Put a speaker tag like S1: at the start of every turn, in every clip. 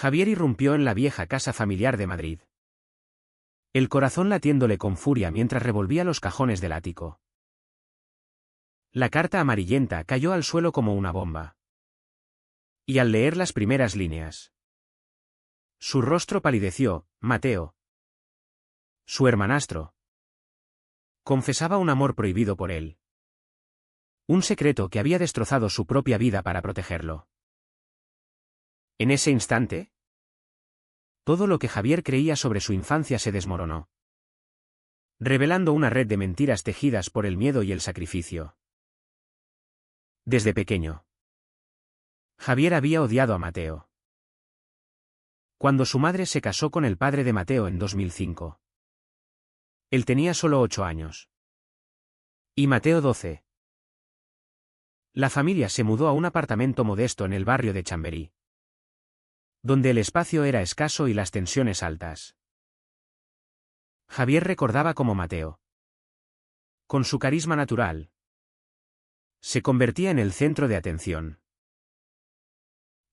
S1: Javier irrumpió en la vieja casa familiar de Madrid. El corazón latiéndole con furia mientras revolvía los cajones del ático. La carta amarillenta cayó al suelo como una bomba. Y al leer las primeras líneas, su rostro palideció. Mateo, su hermanastro, confesaba un amor prohibido por él. Un secreto que había destrozado su propia vida para protegerlo. En ese instante, todo lo que Javier creía sobre su infancia se desmoronó, revelando una red de mentiras tejidas por el miedo y el sacrificio. Desde pequeño, Javier había odiado a Mateo. Cuando su madre se casó con el padre de Mateo en 2005, él tenía solo 8 años. Y Mateo 12. La familia se mudó a un apartamento modesto en el barrio de Chamberí, donde el espacio era escaso y las tensiones altas. Javier recordaba cómo Mateo, con su carisma natural, se convertía en el centro de atención.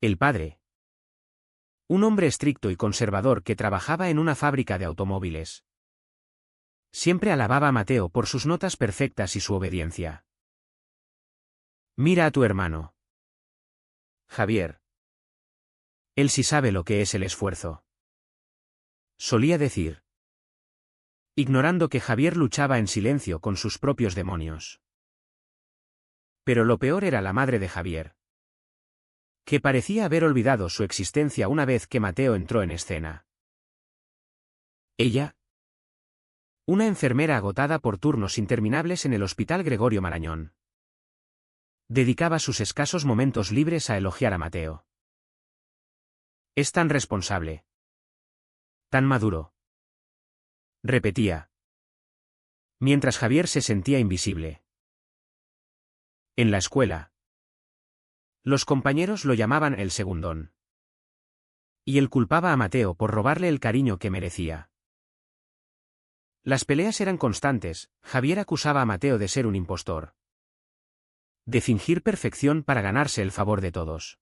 S1: El padre, un hombre estricto y conservador que trabajaba en una fábrica de automóviles, siempre alababa a Mateo por sus notas perfectas y su obediencia. Mira a tu hermano, Javier. Él sí sabe lo que es el esfuerzo, solía decir, ignorando que Javier luchaba en silencio con sus propios demonios. Pero lo peor era la madre de Javier, que parecía haber olvidado su existencia una vez que Mateo entró en escena. Ella, una enfermera agotada por turnos interminables en el Hospital Gregorio Marañón, dedicaba sus escasos momentos libres a elogiar a Mateo. Es tan responsable, tan maduro, repetía, mientras Javier se sentía invisible. En la escuela, los compañeros lo llamaban el segundón. Y él culpaba a Mateo por robarle el cariño que merecía. Las peleas eran constantes. Javier acusaba a Mateo de ser un impostor, de fingir perfección para ganarse el favor de todos.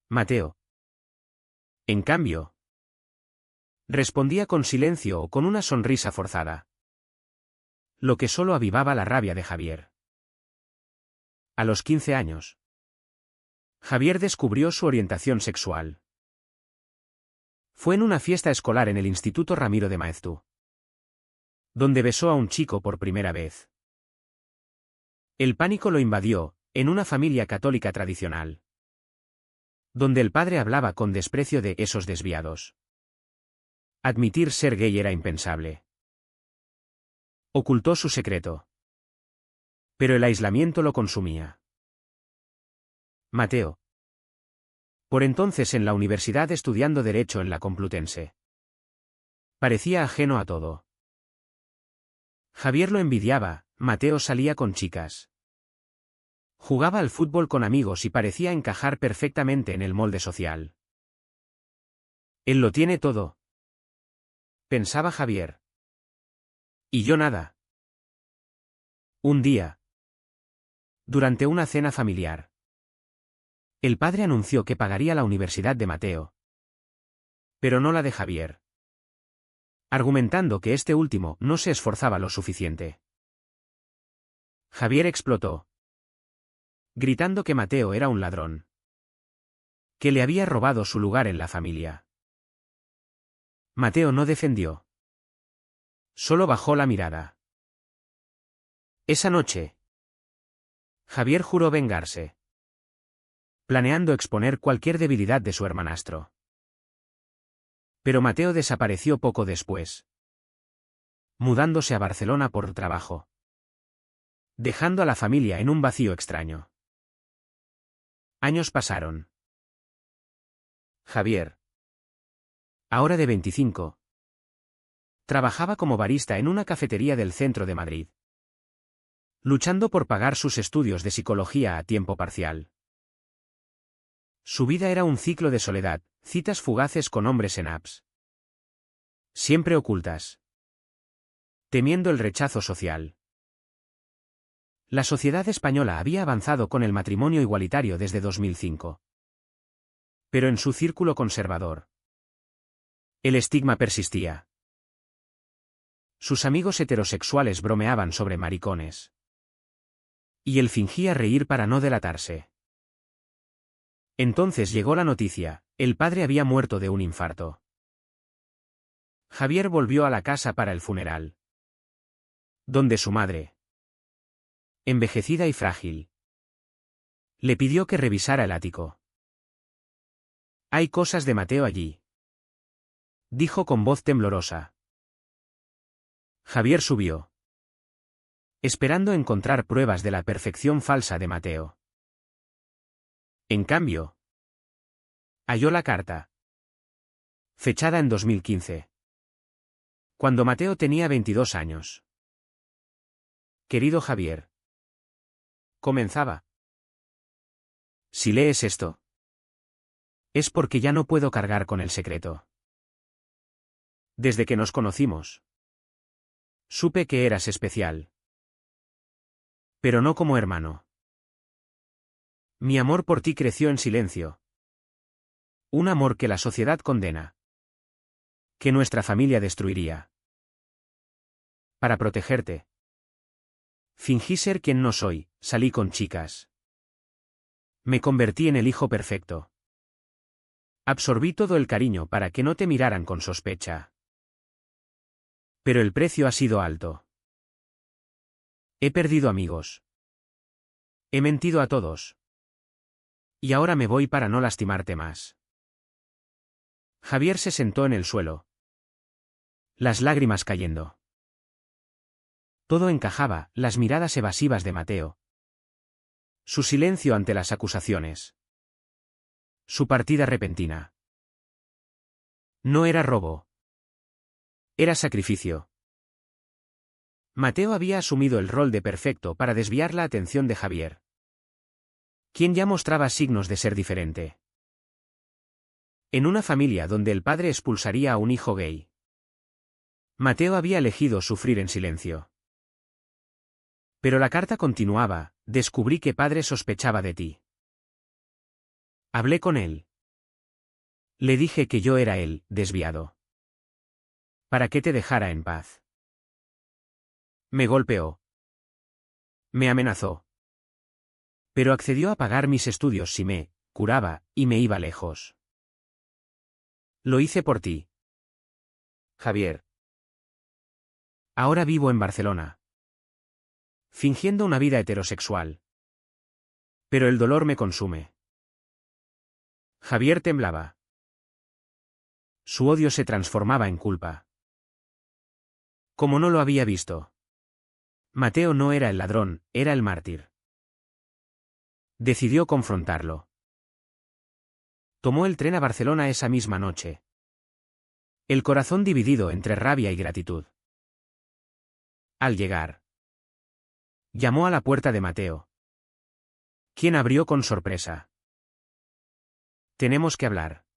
S1: Mateo, en cambio, respondía con silencio o con una sonrisa forzada, lo que solo avivaba la rabia de Javier. A los 15 años, Javier descubrió su orientación sexual. Fue en una fiesta escolar en el Instituto Ramiro de Maeztu, donde besó a un chico por primera vez. El pánico lo invadió, en una familia católica tradicional, donde el padre hablaba con desprecio de esos desviados. Admitir ser gay era impensable. Ocultó su secreto, pero el aislamiento lo consumía. Mateo, por entonces en la universidad estudiando Derecho en la Complutense, parecía ajeno a todo. Javier lo envidiaba. Mateo salía con chicas, jugaba al fútbol con amigos y parecía encajar perfectamente en el molde social. Él lo tiene todo, pensaba Javier. Y yo nada. Un día, durante una cena familiar, el padre anunció que pagaría la universidad de Mateo, pero no la de Javier, argumentando que este último no se esforzaba lo suficiente. Javier explotó, gritando que Mateo era un ladrón, que le había robado su lugar en la familia. Mateo no defendió, solo bajó la mirada. Esa noche, Javier juró vengarse, planeando exponer cualquier debilidad de su hermanastro. Pero Mateo desapareció poco después, mudándose a Barcelona por trabajo, dejando a la familia en un vacío extraño. Años pasaron. Javier, ahora de 25, trabajaba como barista en una cafetería del centro de Madrid, luchando por pagar sus estudios de psicología a tiempo parcial. Su vida era un ciclo de soledad, citas fugaces con hombres en apps, siempre ocultas, temiendo el rechazo social. La sociedad española había avanzado con el matrimonio igualitario desde 2005. Pero en su círculo conservador, el estigma persistía. Sus amigos heterosexuales bromeaban sobre maricones. Y él fingía reír para no delatarse. Entonces llegó la noticia: el padre había muerto de un infarto. Javier volvió a la casa para el funeral, donde su madre, envejecida y frágil, le pidió que revisara el ático. «Hay cosas de Mateo allí», dijo con voz temblorosa. Javier subió, esperando encontrar pruebas de la perfección falsa de Mateo. En cambio, halló la carta, fechada en 2015, cuando Mateo tenía 22 años. «Querido Javier», comenzaba. «Si lees esto, es porque ya no puedo cargar con el secreto. Desde que nos conocimos, supe que eras especial. Pero no como hermano. Mi amor por ti creció en silencio. Un amor que la sociedad condena, que nuestra familia destruiría. Para protegerte, fingí ser quien no soy, salí con chicas. Me convertí en el hijo perfecto. Absorbí todo el cariño para que no te miraran con sospecha. Pero el precio ha sido alto. He perdido amigos. He mentido a todos. Y ahora me voy para no lastimarte más». Javier se sentó en el suelo, las lágrimas cayendo. Todo encajaba: las miradas evasivas de Mateo, su silencio ante las acusaciones, su partida repentina. No era robo. Era sacrificio. Mateo había asumido el rol de perfecto para desviar la atención de Javier, quien ya mostraba signos de ser diferente. En una familia donde el padre expulsaría a un hijo gay, Mateo había elegido sufrir en silencio. Pero la carta continuaba: descubrí que padre sospechaba de ti. Hablé con él. Le dije que yo era el desviado, para que te dejara en paz. Me golpeó. Me amenazó. Pero accedió a pagar mis estudios si me curaba, y me iba lejos. Lo hice por ti, Javier. Ahora vivo en Barcelona, fingiendo una vida heterosexual. Pero el dolor me consume. Javier temblaba. Su odio se transformaba en culpa. Como no lo había visto. Mateo no era el ladrón, era el mártir. Decidió confrontarlo. Tomó el tren a Barcelona esa misma noche, el corazón dividido entre rabia y gratitud. Al llegar, llamó a la puerta de Mateo, quien abrió con sorpresa. «Tenemos que hablar»,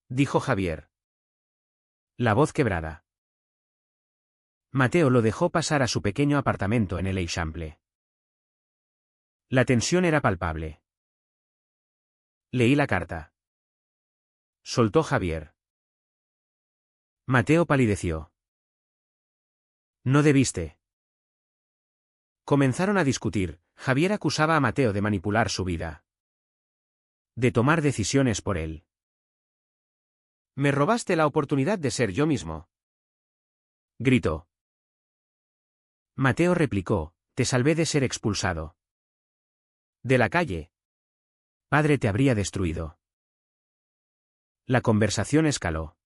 S1: dijo Javier, la voz quebrada. Mateo lo dejó pasar a su pequeño apartamento en el Eixample. La tensión era palpable. «Leí la carta», soltó Javier. Mateo palideció. «No debiste». Comenzaron a discutir. Javier acusaba a Mateo de manipular su vida, de tomar decisiones por él. «Me robaste la oportunidad de ser yo mismo», gritó. Mateo replicó: «Te salvé de ser expulsado de la calle. Padre te habría destruido». La conversación escaló.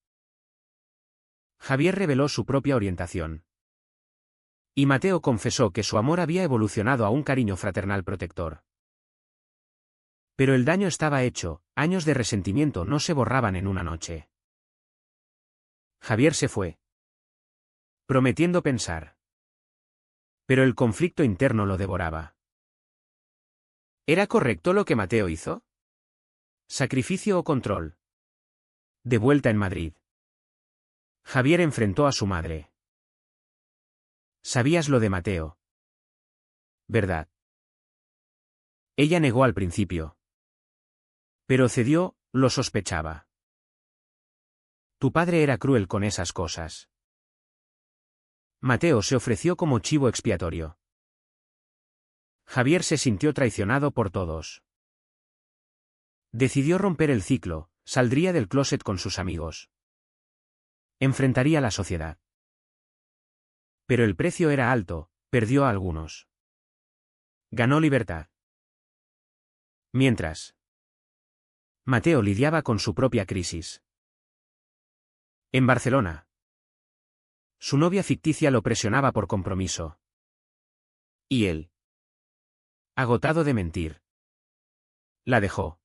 S1: Javier reveló su propia orientación. Y Mateo confesó que su amor había evolucionado a un cariño fraternal protector. Pero el daño estaba hecho, años de resentimiento no se borraban en una noche. Javier se fue, prometiendo pensar. Pero el conflicto interno lo devoraba. ¿Era correcto lo que Mateo hizo? ¿Sacrificio o control? De vuelta en Madrid, Javier enfrentó a su madre. «Sabías lo de Mateo, ¿verdad?». Ella negó al principio, pero cedió, Lo sospechaba. Tu padre era cruel con esas cosas. Mateo se ofreció como chivo expiatorio. Javier se sintió traicionado por todos. Decidió romper el ciclo, saldría del closet con sus amigos. Enfrentaría la sociedad. Pero el precio era alto, perdió a algunos. Ganó libertad. Mientras, Mateo lidiaba con su propia crisis. En Barcelona, su novia ficticia lo presionaba por compromiso. Y él, agotado de mentir, la dejó.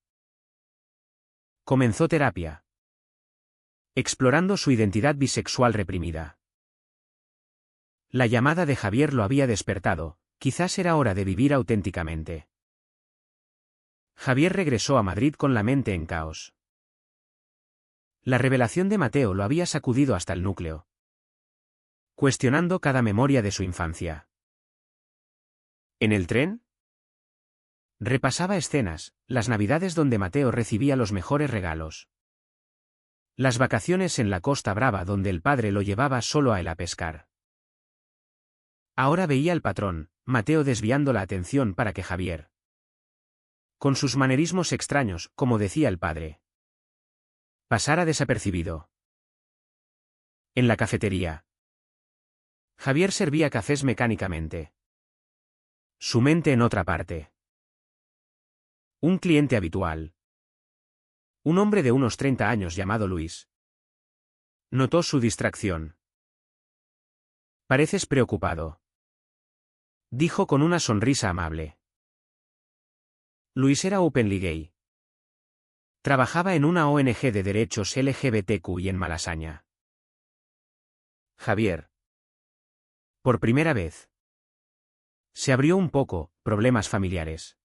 S1: Comenzó terapia, explorando su identidad bisexual reprimida. La llamada de Javier lo había despertado, quizás era hora de vivir auténticamente. Javier regresó a Madrid con la mente en caos. La revelación de Mateo lo había sacudido hasta el núcleo, cuestionando cada memoria de su infancia. ¿En el tren? Repasaba escenas, las navidades donde Mateo recibía los mejores regalos. Las vacaciones en la Costa Brava donde el padre lo llevaba solo a él a pescar. Ahora veía al patrón, Mateo desviando la atención para que Javier, con sus manerismos extraños, como decía el padre, pasara desapercibido. En la cafetería, Javier servía cafés mecánicamente. Su mente en otra parte. Un cliente habitual. Un hombre de unos 30 años llamado Luis. Notó su distracción. Pareces preocupado, dijo con una sonrisa amable. Luis era openly gay. Trabajaba en una ONG de derechos LGBTQ en Malasaña. Javier, por primera vez, se abrió un poco, problemas familiares.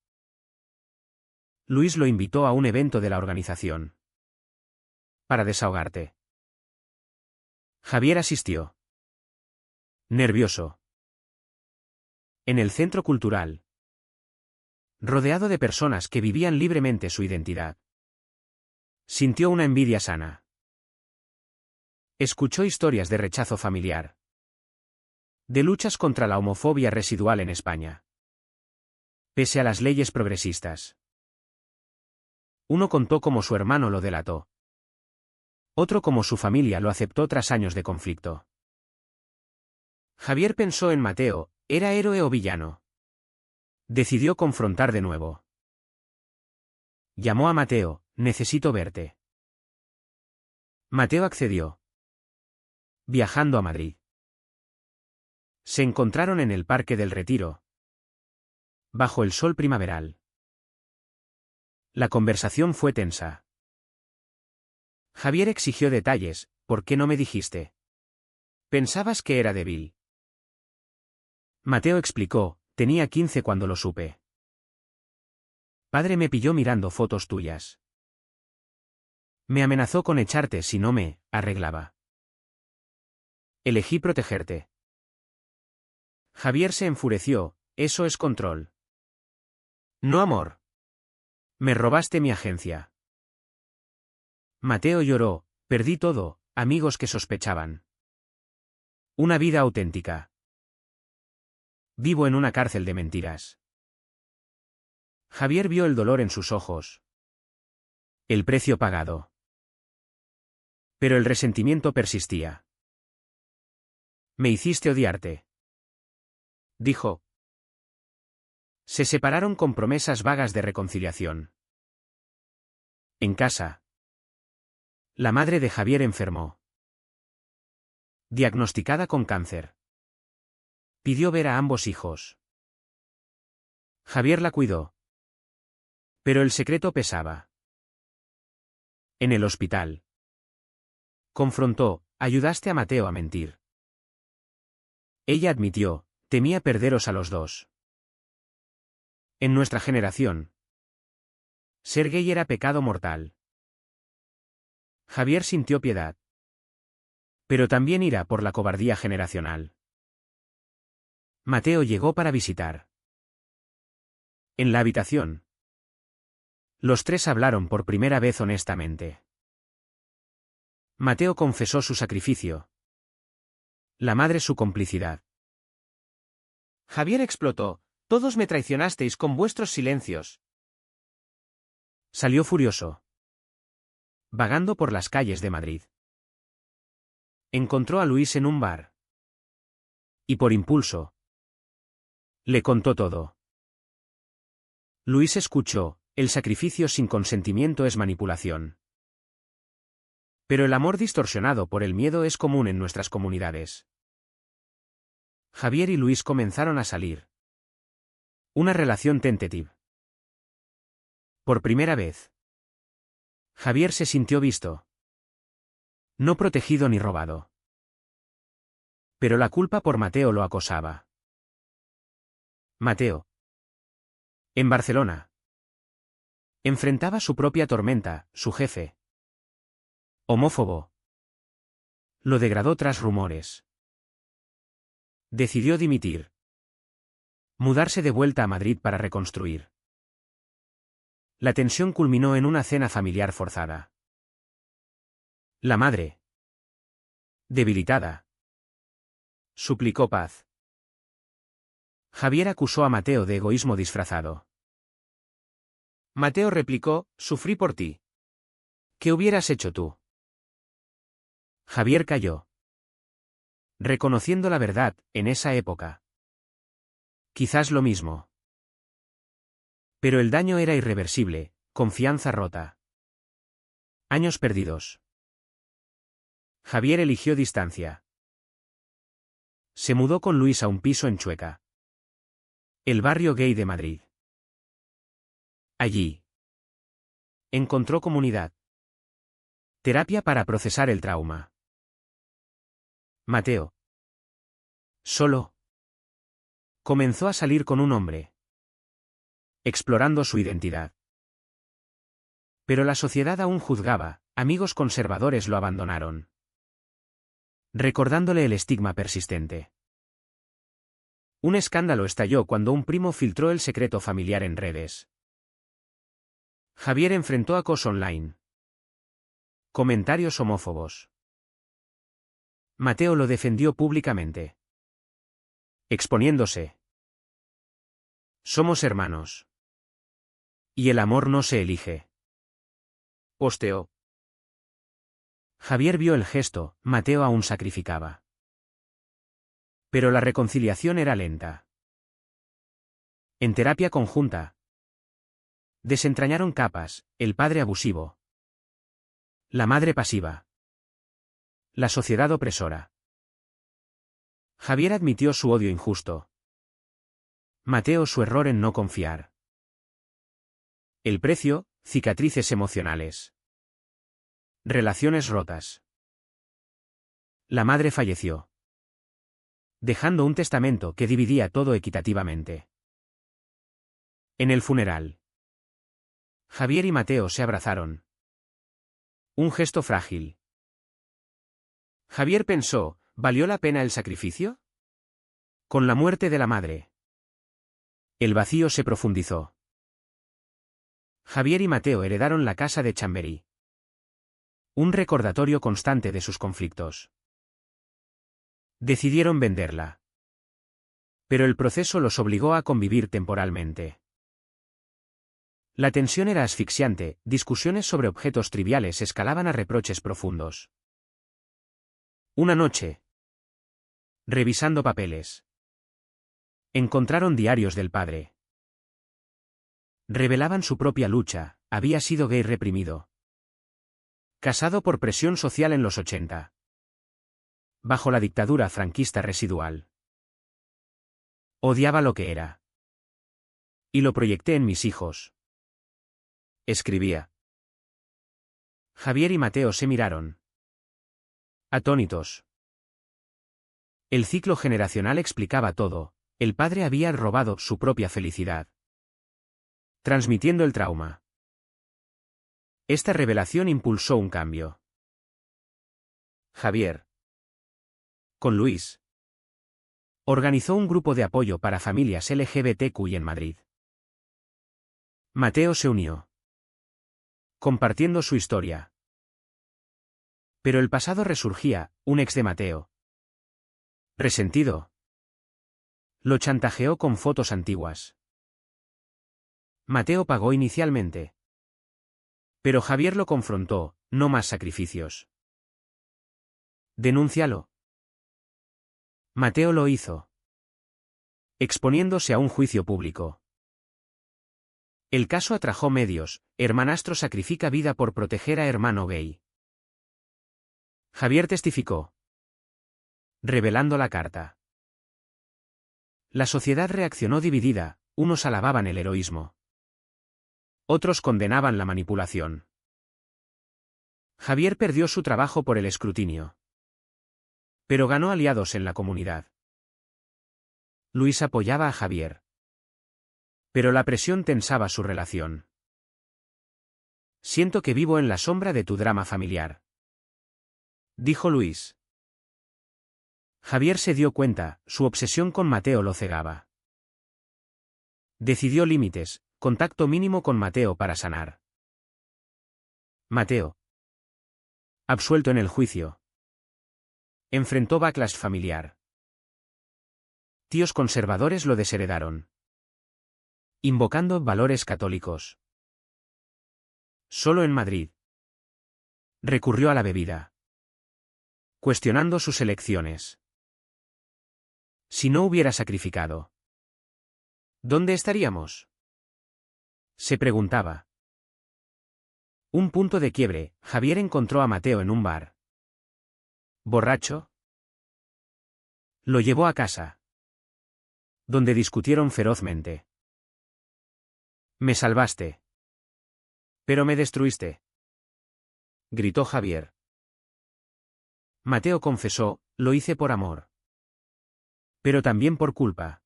S1: Luis lo invitó a un evento de la organización. Para desahogarte. Javier asistió. Nervioso. En el centro cultural. Rodeado de personas que vivían libremente su identidad. Sintió una envidia sana. Escuchó historias de rechazo familiar. De luchas contra la homofobia residual en España. Pese a las leyes progresistas. Uno contó cómo su hermano lo delató. Otro cómo su familia lo aceptó tras años de conflicto. Javier pensó en Mateo, ¿era héroe o villano? Decidió confrontar de nuevo. Llamó a Mateo, necesito verte. Mateo accedió. Viajando a Madrid. Se encontraron en el Parque del Retiro. Bajo el sol primaveral. La conversación fue tensa. Javier exigió detalles, ¿por qué no me dijiste? ¿Pensabas que era débil? Mateo explicó, tenía 15 cuando lo supe. Padre me pilló mirando fotos tuyas. Me amenazó con echarte si no me arreglaba. Elegí protegerte. Javier se enfureció, eso es control. No amor. Me robaste mi agencia. Mateo lloró, perdí todo, amigos que sospechaban. Una vida auténtica. Vivo en una cárcel de mentiras. Javier vio el dolor en sus ojos. El precio pagado. Pero el resentimiento persistía. Me hiciste odiarte. Dijo. Se separaron con promesas vagas de reconciliación. En casa. La madre de Javier enfermó. Diagnosticada con cáncer. Pidió ver a ambos hijos. Javier la cuidó. Pero el secreto pesaba. En el hospital. Confrontó, ayudaste a Mateo a mentir. Ella admitió, temía perderos a los dos. En nuestra generación. Ser gay era pecado mortal. Javier sintió piedad. Pero también ira por la cobardía generacional. Mateo llegó para visitar. En la habitación. Los tres hablaron por primera vez honestamente. Mateo confesó su sacrificio. La madre su complicidad.
S2: Javier explotó. Todos me traicionasteis con vuestros silencios.
S1: Salió furioso. Vagando por las calles de Madrid. Encontró a Luis en un bar. Y por impulso. Le contó todo. Luis escuchó: el sacrificio sin consentimiento es manipulación. Pero el amor distorsionado por el miedo es común en nuestras comunidades. Javier y Luis comenzaron a salir. Una relación tentativa. Por primera vez. Javier se sintió visto. No protegido ni robado. Pero la culpa por Mateo lo acosaba. Mateo. En Barcelona. Enfrentaba su propia tormenta, su jefe. Homófobo. Lo degradó tras rumores. Decidió dimitir. Mudarse de vuelta a Madrid para reconstruir. La tensión culminó en una cena familiar forzada. La madre, debilitada, suplicó paz. Javier acusó a Mateo de egoísmo disfrazado.
S2: Mateo replicó: sufrí por ti. ¿Qué hubieras hecho tú?
S1: Javier calló. Reconociendo la verdad, en esa época. Quizás lo mismo. Pero el daño era irreversible, confianza rota. Años perdidos. Javier eligió distancia. Se mudó con Luis a un piso en Chueca. El barrio gay de Madrid. Allí. Encontró comunidad. Terapia para procesar el trauma. Mateo. Solo. Comenzó a salir con un hombre. Explorando su identidad. Pero la sociedad aún juzgaba, amigos conservadores lo abandonaron. Recordándole el estigma persistente. Un escándalo estalló cuando un primo filtró el secreto familiar en redes. Javier enfrentó acoso online. Comentarios homófobos. Mateo lo defendió públicamente. Exponiéndose. Somos hermanos. Y el amor no se elige.
S2: Posteó.
S1: Javier vio el gesto, Mateo aún sacrificaba. Pero la reconciliación era lenta. En terapia conjunta. Desentrañaron capas, el padre abusivo. La madre pasiva. La sociedad opresora. Javier admitió su odio injusto. Mateo su error en no confiar. El precio, cicatrices emocionales. Relaciones rotas. La madre falleció. Dejando un testamento que dividía todo equitativamente. En el funeral. Javier y Mateo se abrazaron. Un gesto frágil. Javier pensó, ¿valió la pena el sacrificio? Con la muerte de la madre. El vacío se profundizó. Javier y Mateo heredaron la casa de Chamberí. Un recordatorio constante de sus conflictos. Decidieron venderla. Pero el proceso los obligó a convivir temporalmente. La tensión era asfixiante, discusiones sobre objetos triviales escalaban a reproches profundos. Una noche. Revisando papeles. Encontraron diarios del padre. Revelaban su propia lucha, había sido gay reprimido. Casado por presión social en los 80. Bajo la dictadura franquista residual. Odiaba lo que era. Y lo proyecté en mis hijos. Escribía. Javier y Mateo se miraron. Atónitos. El ciclo generacional explicaba todo, el padre había robado su propia felicidad. Transmitiendo el trauma. Esta revelación impulsó un cambio. Javier. Con Luis. Organizó un grupo de apoyo para familias LGBTQI en Madrid. Mateo se unió. compartiendo su historia. Pero el pasado resurgía, un ex de Mateo. Resentido. Lo chantajeó con fotos antiguas. Mateo pagó inicialmente. Pero Javier lo confrontó, no más sacrificios. Denúncialo. Mateo lo hizo. Exponiéndose a un juicio público. El caso atrajo medios, hermanastro sacrifica vida por proteger a hermano gay. Javier testificó. Revelando la carta. La sociedad reaccionó dividida, unos alababan el heroísmo. Otros condenaban la manipulación. Javier perdió su trabajo por el escrutinio. Pero ganó aliados en la comunidad. Luis apoyaba a Javier. Pero la presión tensaba su relación. Siento que vivo en la sombra de tu drama familiar, dijo Luis. Javier se dio cuenta, su obsesión con Mateo lo cegaba. Decidió límites, contacto mínimo con Mateo para sanar. Mateo, absuelto en el juicio, enfrentó backlash familiar. Tíos conservadores lo desheredaron, invocando valores católicos. Solo en Madrid. Recurrió a la bebida, cuestionando sus elecciones. Si no hubiera sacrificado, ¿dónde estaríamos?, se preguntaba. Un punto de quiebre, Javier encontró a Mateo en un bar. ¿Borracho? Lo llevó a casa, donde discutieron ferozmente. Me salvaste. Pero me destruiste, gritó Javier. Mateo confesó, lo hice por amor. Pero también por culpa.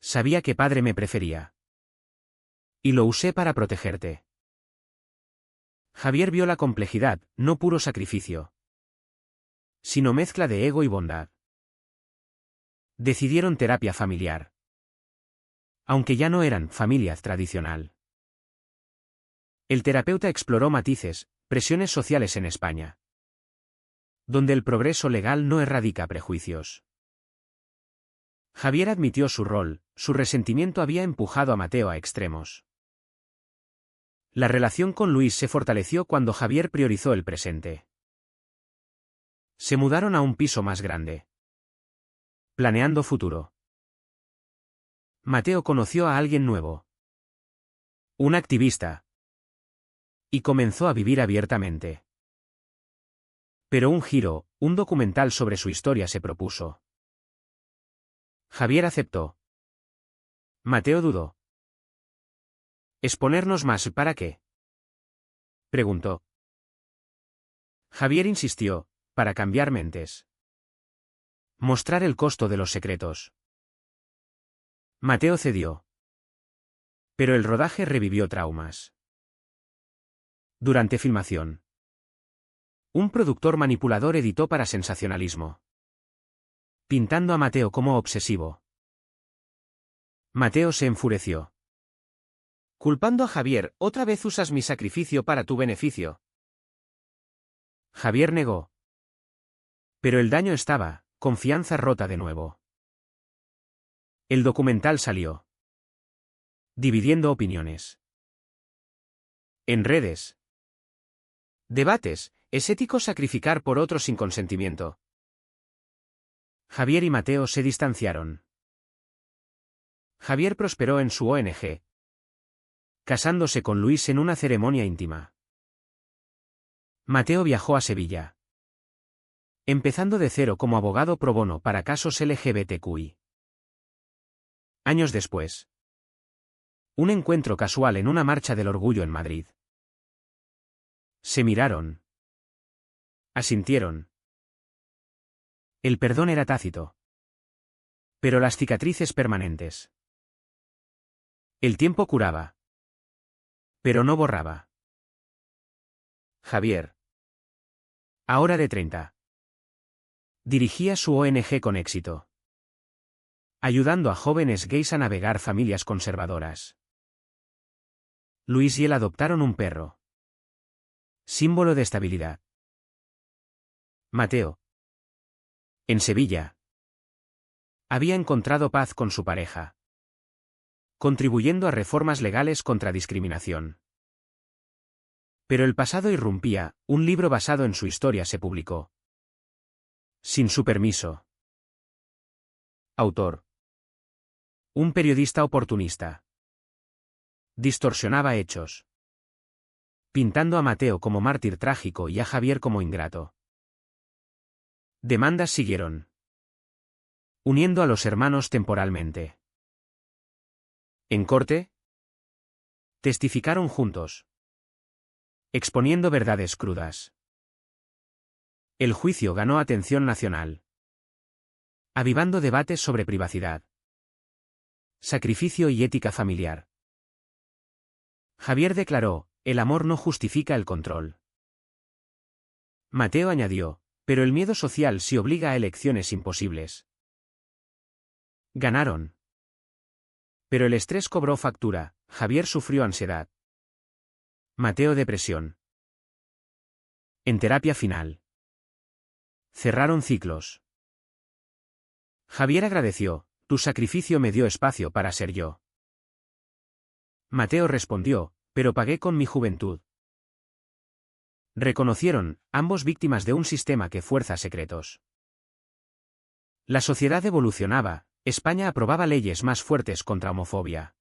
S1: Sabía que padre me prefería. Y lo usé para protegerte. Javier vio la complejidad, no puro sacrificio, sino mezcla de ego y bondad. Decidieron terapia familiar. Aunque ya no eran familia tradicional. El terapeuta exploró matices, presiones sociales en España, donde el progreso legal no erradica prejuicios. Javier admitió su rol, su resentimiento había empujado a Mateo a extremos. La relación con Luis se fortaleció cuando Javier priorizó el presente. Se mudaron a un piso más grande, planeando futuro. Mateo conoció a alguien nuevo, un activista, y comenzó a vivir abiertamente. Pero un giro, un documental sobre su historia se propuso. Javier aceptó. Mateo dudó. ¿Exponernos más para qué?, preguntó. Javier insistió, para cambiar mentes. Mostrar el costo de los secretos. Mateo cedió. Pero el rodaje revivió traumas. Durante filmación, un productor manipulador editó para sensacionalismo, pintando a Mateo como obsesivo. Mateo se enfureció. Culpando a Javier, otra vez usas mi sacrificio para tu beneficio. Javier negó. Pero el daño estaba, confianza rota de nuevo. El documental salió, dividiendo opiniones. En redes. Debates, ¿es ético sacrificar por otro sin consentimiento? Javier y Mateo se distanciaron. Javier prosperó en su ONG, casándose con Luis en una ceremonia íntima. Mateo viajó a Sevilla, empezando de cero como abogado pro bono para casos LGBTQI. Años después, un encuentro casual en una marcha del orgullo en Madrid. Se miraron. Asintieron. El perdón era tácito. Pero las cicatrices permanentes. El tiempo curaba. Pero no borraba. Javier, ahora de 30, dirigía su ONG con éxito, ayudando a jóvenes gays a navegar familias conservadoras. Luis y él adoptaron un perro. Símbolo de estabilidad. Mateo. En Sevilla. Había encontrado paz con su pareja, contribuyendo a reformas legales contra discriminación. Pero el pasado irrumpía, un libro basado en su historia se publicó. Sin su permiso. Autor. Un periodista oportunista. Distorsionaba hechos, pintando a Mateo como mártir trágico y a Javier como ingrato. Demandas siguieron, uniendo a los hermanos temporalmente. En corte, testificaron juntos, exponiendo verdades crudas. El juicio ganó atención nacional, avivando debates sobre privacidad, sacrificio y ética familiar. Javier declaró, el amor no justifica el control. Mateo añadió, pero el miedo social sí obliga a elecciones imposibles. Ganaron. Pero el estrés cobró factura, Javier sufrió ansiedad. Mateo depresión. En terapia final. Cerraron ciclos. Javier agradeció, tu sacrificio me dio espacio para ser yo. Mateo respondió, pero pagué con mi juventud. Reconocieron, ambos víctimas de un sistema que fuerza secretos. La sociedad evolucionaba, España aprobaba leyes más fuertes contra homofobia.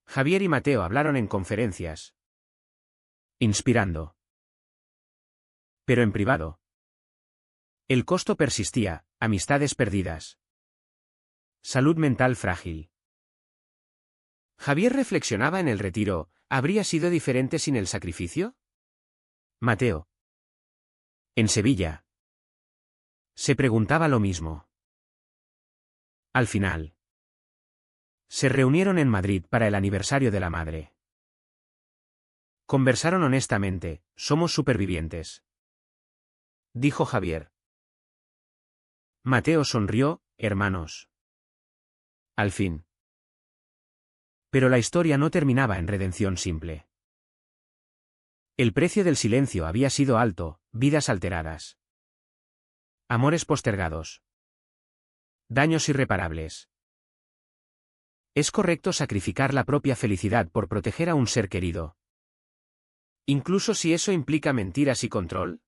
S1: Javier y Mateo hablaron en conferencias, inspirando. Pero en privado. El costo persistía, amistades perdidas. Salud mental frágil. Javier reflexionaba en el retiro, ¿habría sido diferente sin el sacrificio? Mateo. En Sevilla. Se preguntaba lo mismo. Al final. Se reunieron en Madrid para el aniversario de la madre. Conversaron honestamente, somos supervivientes. Dijo Javier. Mateo sonrió, hermanos. Al fin. Pero la historia no terminaba en redención simple. El precio del silencio había sido alto, vidas alteradas. Amores postergados. Daños irreparables. ¿Es correcto sacrificar la propia felicidad por proteger a un ser querido? Incluso si eso implica mentiras y control.